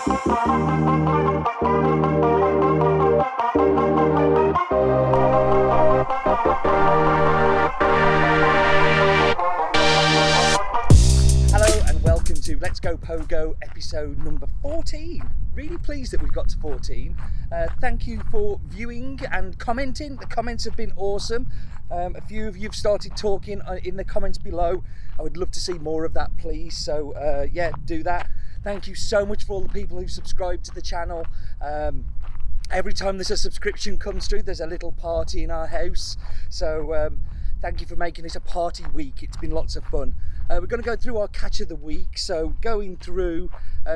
Hello and welcome to Let's Go Pogo episode number 14. Really pleased that we've got to 14. Thank you for viewing and commenting. The comments have been awesome. A few of you have started talking in the comments below. I would love to see more of that, please. So yeah, do that. Thank you so much for all the people who subscribe to the channel. Every time there's a subscription comes through, there's a little party in our house. So thank you for making this a party week. It's been lots of fun. We're going to go through our catch of the week. So going through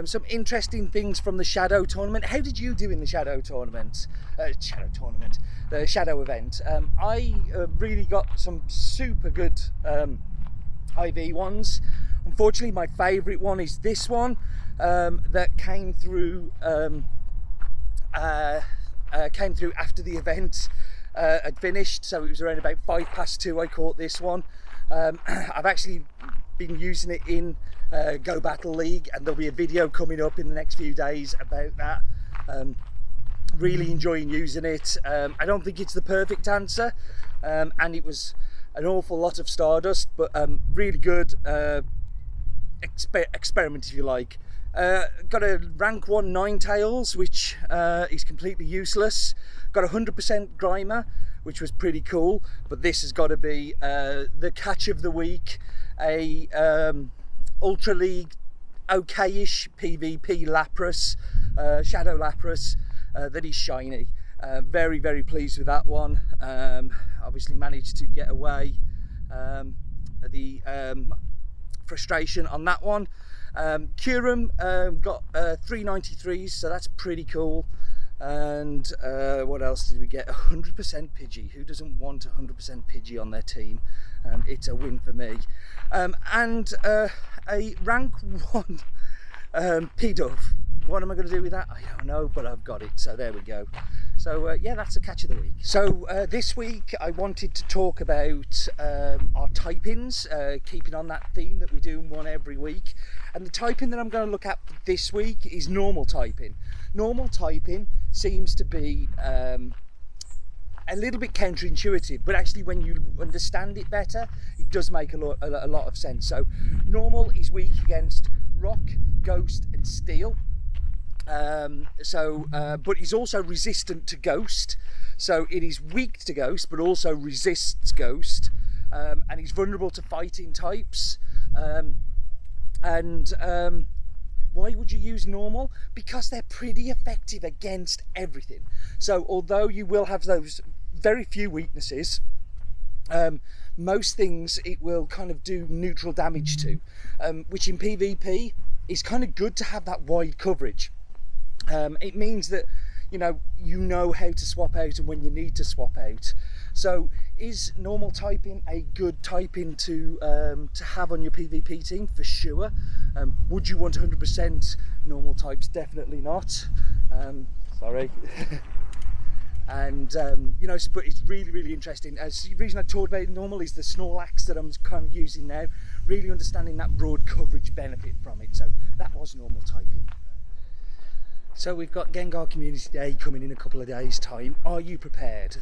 some interesting things from the Shadow Tournament. How did you do in the Shadow Tournament? The Shadow event. I really got some super good IV ones. Unfortunately, my favourite one is this one that came through after the event had finished. So it was around about 2:05 I caught this one. I've actually been using it in Go Battle League, and there'll be a video coming up in the next few days about that. Really enjoying using it. I don't think it's the perfect answer, and it was an awful lot of Stardust, but really good experiment, if you like. Got a rank 1 Ninetales, which is completely useless. Got 100% Grimer, which was pretty cool, but this has got to be the catch of the week. A Ultra League okay-ish PvP Lapras, Shadow Lapras, that is shiny. Very, very pleased with that one. Obviously managed to get away the frustration on that one. Curum got 393s, so that's pretty cool. And what else did we get? 100% Pidgey. Who doesn't want 100% Pidgey on their team? It's a win for me. And a rank 1 P-Dove. What am I going to do with that? I don't know, but I've got it. So there we go. So yeah, that's the catch of the week. So this week I wanted to talk about our typings, keeping on that theme that we do one every week. And the typing that I'm going to look at this week is normal typing. Normal typing seems to be a little bit counterintuitive, but actually when you understand it better, it does make a lot of sense. So normal is weak against rock, ghost and steel. But he's also resistant to ghost, so it is weak to ghost but also resists ghost, and he's vulnerable to fighting types. Why would you use normal? Because they're pretty effective against everything. So although you will have those very few weaknesses, most things it will kind of do neutral damage to, which in PvP is kind of good to have that wide coverage. It means that you know how to swap out and when you need to swap out. So is normal typing a good typing to have on your PvP team? For sure. Would you want 100% normal types? Definitely not. Sorry. And but it's really, really interesting. The reason I talked about normal is the Snorlax that I'm kind of using now, really understanding that broad coverage benefit from it. So that was normal typing. So we've got Gengar Community Day coming in a couple of days' time. Are you prepared?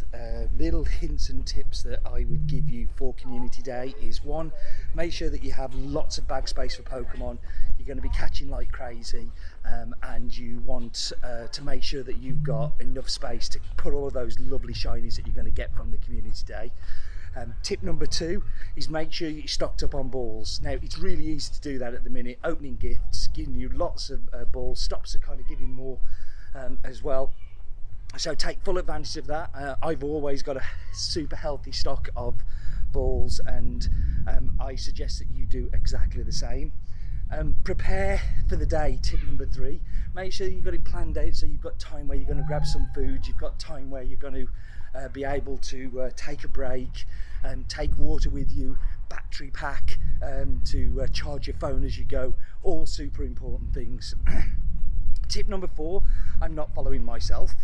Little hints and tips that I would give you for Community Day is: 1, make sure that you have lots of bag space for Pokemon. You're going to be catching like crazy, and you want to make sure that you've got enough space to put all of those lovely shinies that you're going to get from the Community Day. Tip number 2 is make sure you're stocked up on balls. Now it's really easy to do that at the minute. Opening gifts, giving you lots of balls, stops are kind of giving more as well. So take full advantage of that. I've always got a super healthy stock of balls, and I suggest that you do exactly the same. Prepare for the day, tip number 3. Make sure you've got it planned out, so you've got time where you're going to grab some food, you've got time where you're going to be able to take a break, and take water with you, battery pack to charge your phone as you go. All super important things. Tip number 4, I'm not following myself,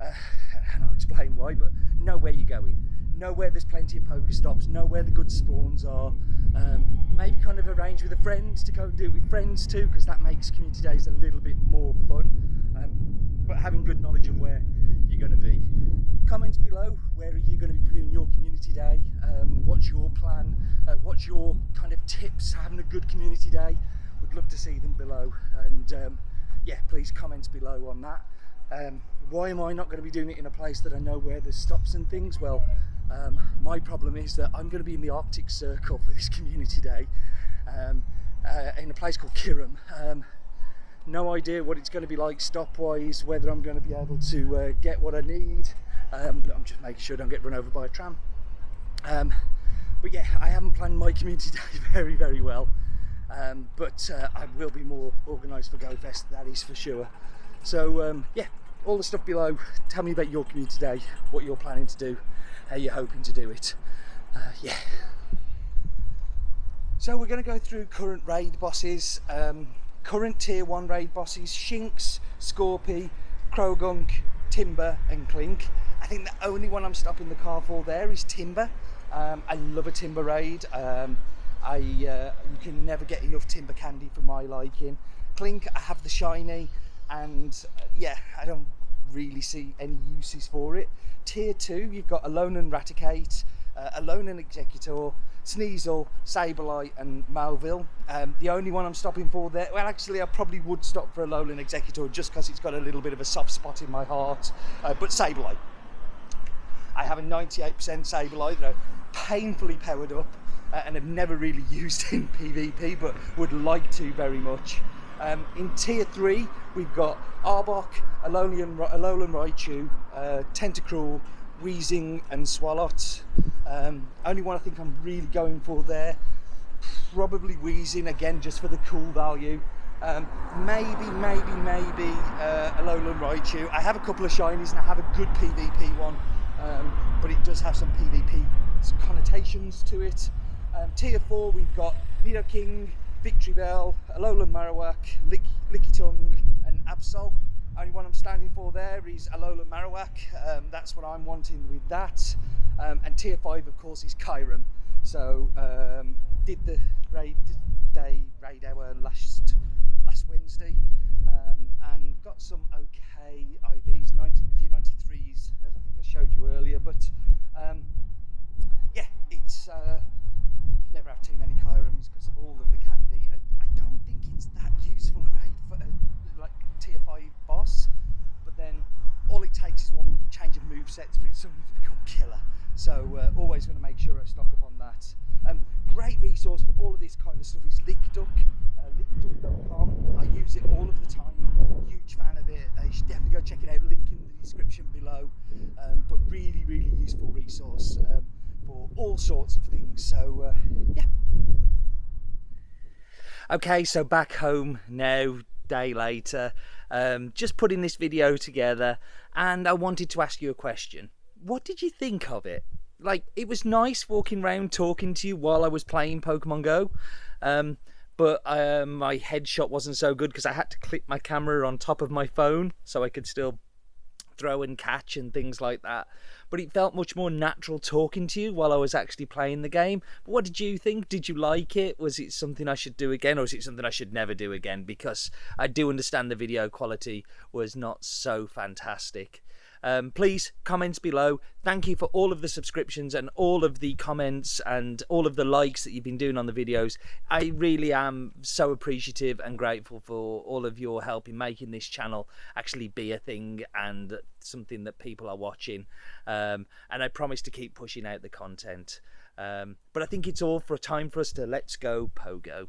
and I'll explain why, but know where you're going. know where there's plenty of Pokestops, know where the good spawns are. Maybe kind of arrange with a friend to go and do it with friends too, because that makes community days a little bit more fun. But having good knowledge of where you're going to be. Comments below, where are you going to be doing your community day? What's your plan? What's your kind of tips having a good community day? Would love to see them below, and yeah, please comment below on that. Why am I not going to be doing it in a place that I know where there's stops and things? Well, my problem is that I'm going to be in the Arctic Circle for this community day, in a place called Kiram. No idea what it's going to be like stop-wise, whether I'm going to be able to get what I need. I'm just making sure I don't get run over by a tram. But yeah, I haven't planned my community day very, very well. But I will be more organised for GoFest, that is for sure. So yeah, all the stuff below. Tell me about your community day, what you're planning to do, how you're hoping to do it. Yeah. So we're going to go through current raid bosses, current tier 1 raid bosses: Shinx, Scorpy, Krogunk, Timber and Clink. I think the only one I'm stopping the car for there is Timber. I love a Timber raid. You can never get enough Timber candy for my liking. Clink, I have the shiny, and yeah, I don't really see any uses for it. Tier 2, you've got Alolan Raticate, Alolan Executor, Sneasel, Sableye and Melville. The only one I'm stopping for there, well actually I probably would stop for Alolan Executor just because it's got a little bit of a soft spot in my heart, but Sableye. I have a 98% Sableye that are painfully powered up and have never really used in PvP, but would like to very much. In tier 3, we've got Arbok, Alolan Raichu, Tentacruel, Weezing and Swalot. Only one I think I'm really going for there, probably Weezing again, just for the cool value. Maybe Alolan Raichu. I have a couple of shinies and I have a good PvP one, but it does have some PvP connotations to it. Tier 4, we've got Nidoking, Victory Bell, Alolan Marowak, Lickitung and Absol. Only one I'm standing for there is Alolan Marowak. That's what I'm wanting with that. And tier 5 of course is Kyurem. So did the raid hour last Wednesday, and got some okay IVs, a few 93s, as I think I showed you earlier. But yeah, it's never have too many Kyurems because of all of the candy. I don't think it's that useful a raid for like tier 5 boss, but then all it takes is one change of movesets for it suddenly to become killer. So always going to make sure I stock up on that. Great resource for all of this kind of stuff is Lickduck, lickduck.com. I use it all of the time, huge fan of it. You should definitely go check it out, link in the description below. But really, really useful resource for all sorts of things. So yeah. Okay, so back home now, day later, just putting this video together, and I wanted to ask you a question. What did you think of it? Like, it was nice walking around talking to you while I was playing Pokemon Go, but my headshot wasn't so good because I had to clip my camera on top of my phone so I could still throw and catch and things like that. But it felt much more natural talking to you while I was actually playing the game. But what did you think? Did you like it? Was it something I should do again, or is it something I should never do again? Because I do understand the video quality was not so fantastic. Please, comments below. Thank you for all of the subscriptions and all of the comments and all of the likes that you've been doing on the videos. I really am so appreciative and grateful for all of your help in making this channel actually be a thing and something that people are watching. And I promise to keep pushing out the content. But I think it's all for a time for us to let's go Pogo.